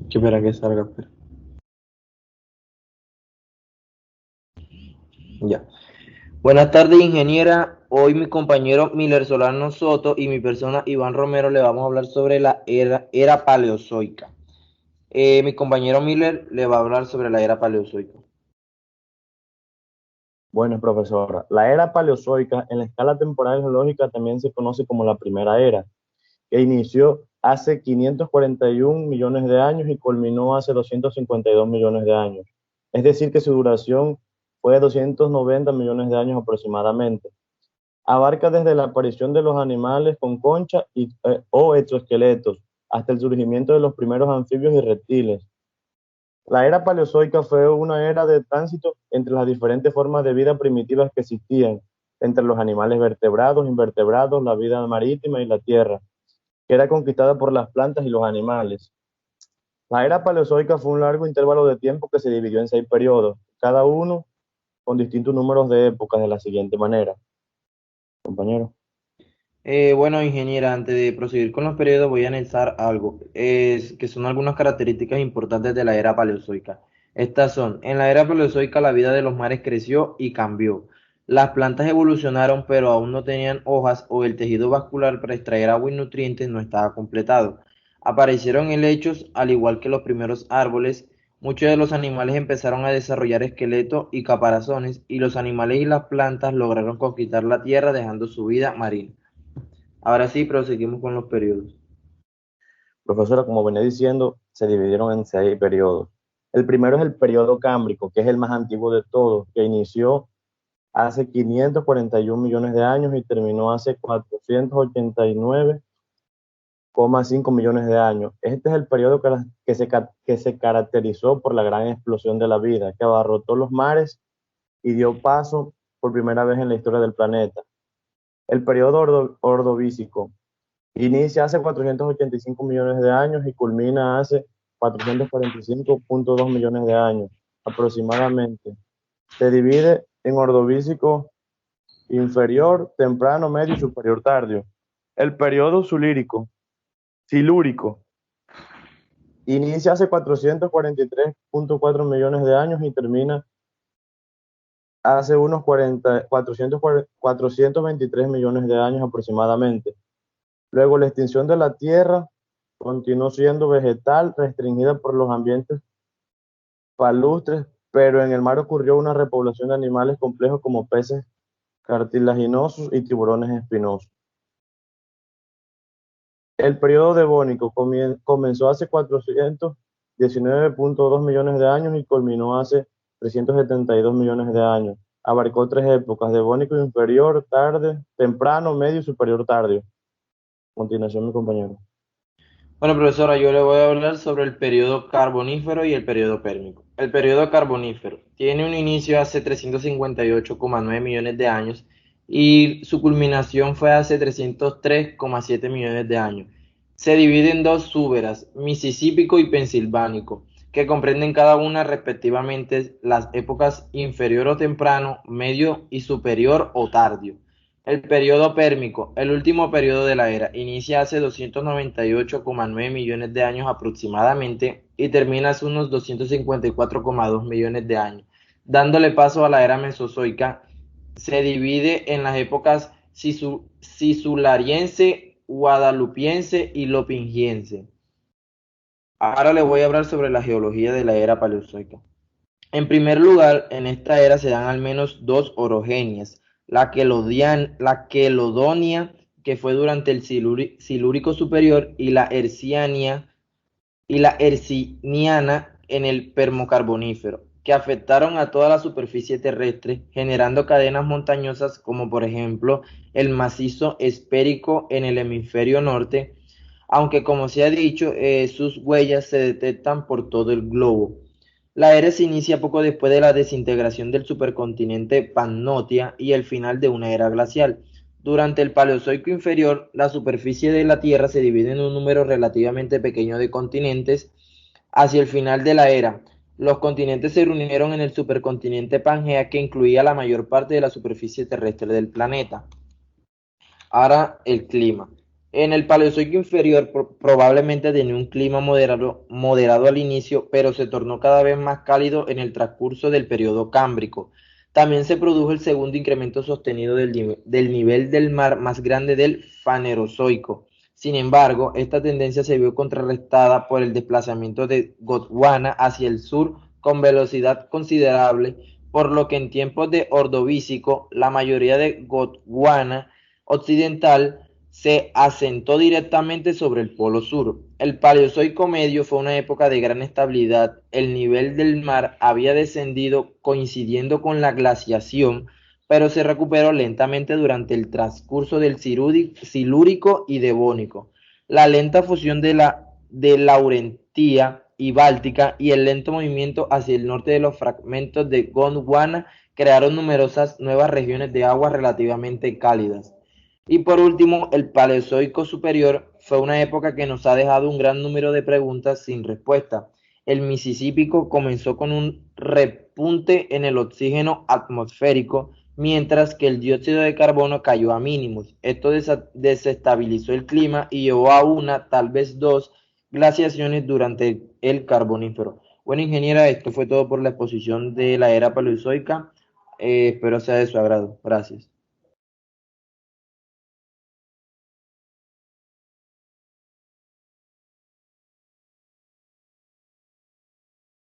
Que espera que salga, espera. Ya. Buenas tardes, ingeniera. Hoy mi compañero Miller Solano Soto y mi persona Iván Romero le vamos a hablar sobre la era paleozoica. Mi compañero Miller le va a hablar sobre la era paleozoica. Bueno, profesor, la era paleozoica en la escala temporal geológica también se conoce como la primera era, que inició hace 541 millones de años y culminó hace 252 millones de años. Es decir, que su duración fue de 290 millones de años aproximadamente. Abarca desde la aparición de los animales con concha o exoesqueletos hasta el surgimiento de los primeros anfibios y reptiles. La era paleozoica fue una era de tránsito entre las diferentes formas de vida primitivas que existían, entre los animales vertebrados, invertebrados, la vida marítima y la tierra, que era conquistada por las plantas y los animales. La era paleozoica fue un largo intervalo de tiempo que se dividió en 6 periodos, cada uno con distintos números de épocas de la siguiente manera. Compañero. Bueno, ingeniera, antes de proseguir con los periodos voy a analizar algo, que son algunas características importantes de la era paleozoica. Estas son, en la era paleozoica la vida de los mares creció y cambió. Las plantas evolucionaron, pero aún no tenían hojas o el tejido vascular para extraer agua y nutrientes no estaba completado. Aparecieron helechos, al igual que los primeros árboles. Muchos de los animales empezaron a desarrollar esqueletos y caparazones, y los animales y las plantas lograron conquistar la tierra dejando su vida marina. Ahora sí, proseguimos con los periodos. Profesora, como venía diciendo, se dividieron en 6 periodos. El primero es el periodo cámbrico, que es el más antiguo de todos, que inició hace 541 millones de años y terminó hace 489,5 millones de años. Este es el periodo que se caracterizó por la gran explosión de la vida, que abarrotó los mares y dio paso por primera vez en la historia del planeta. El periodo ordovícico inicia hace 485 millones de años y culmina hace 445,2 millones de años aproximadamente. Se divide en ordovícico inferior, temprano, medio y superior tardío. El periodo silúrico, inicia hace 443,4 millones de años y termina hace unos 423 millones de años aproximadamente. Luego, la extinción de la Tierra continuó siendo vegetal, restringida por los ambientes palustres, pero en el mar ocurrió una repoblación de animales complejos como peces cartilaginosos y tiburones espinosos. El periodo devónico comenzó hace 419,2 millones de años y culminó hace 372 millones de años. Abarcó 3 épocas: devónico inferior, tarde, temprano, medio y superior tardío. A continuación, mi compañero. Bueno, profesora, yo le voy a hablar sobre el periodo carbonífero y el periodo pérmico. El periodo carbonífero tiene un inicio hace 358,9 millones de años y su culminación fue hace 303,7 millones de años. Se divide en dos súberas, Mississípico y Pensilvánico, que comprenden cada una respectivamente las épocas inferior o temprano, medio y superior o tardío. El periodo pérmico, el último periodo de la era, inicia hace 298,9 millones de años aproximadamente y termina hace unos 254,2 millones de años, dándole paso a la era mesozoica. Se divide en las épocas cisulariense, guadalupiense y lopingiense. Ahora le voy a hablar sobre la geología de la era paleozoica. En primer lugar, en esta era se dan al menos dos orogenias, la Quelodonia, que fue durante el Silúrico superior, y la Herciniana en el Permocarbonífero, que afectaron a toda la superficie terrestre, generando cadenas montañosas como por ejemplo el macizo espérico en el hemisferio norte, aunque como se ha dicho, sus huellas se detectan por todo el globo. La era se inicia poco después de la desintegración del supercontinente Pannotia y el final de una era glacial. Durante el Paleozoico inferior, la superficie de la Tierra se divide en un número relativamente pequeño de continentes. Hacia el final de la era, los continentes se reunieron en el supercontinente Pangea, que incluía la mayor parte de la superficie terrestre del planeta. Ahora el clima. En el Paleozoico inferior probablemente tenía un clima moderado al inicio, pero se tornó cada vez más cálido en el transcurso del periodo cámbrico. También se produjo el segundo incremento sostenido del nivel del mar más grande del Fanerozoico. Sin embargo, esta tendencia se vio contrarrestada por el desplazamiento de Gondwana hacia el sur con velocidad considerable, por lo que en tiempos de Ordovícico la mayoría de Gondwana occidental se asentó directamente sobre el polo sur. El Paleozoico medio fue una época de gran estabilidad. El nivel del mar había descendido coincidiendo con la glaciación, pero se recuperó lentamente durante el transcurso del Silúrico y Devónico. La lenta fusión de Laurentía y Báltica y el lento movimiento hacia el norte de los fragmentos de Gondwana crearon numerosas nuevas regiones de aguas relativamente cálidas. Y por último, el Paleozoico superior fue una época que nos ha dejado un gran número de preguntas sin respuesta. El Mississippi comenzó con un repunte en el oxígeno atmosférico, mientras que el dióxido de carbono cayó a mínimos. Esto desestabilizó el clima y llevó a una, tal vez dos, glaciaciones durante el Carbonífero. Bueno, ingeniera, esto fue todo por la exposición de la era paleozoica. Espero sea de su agrado. Gracias.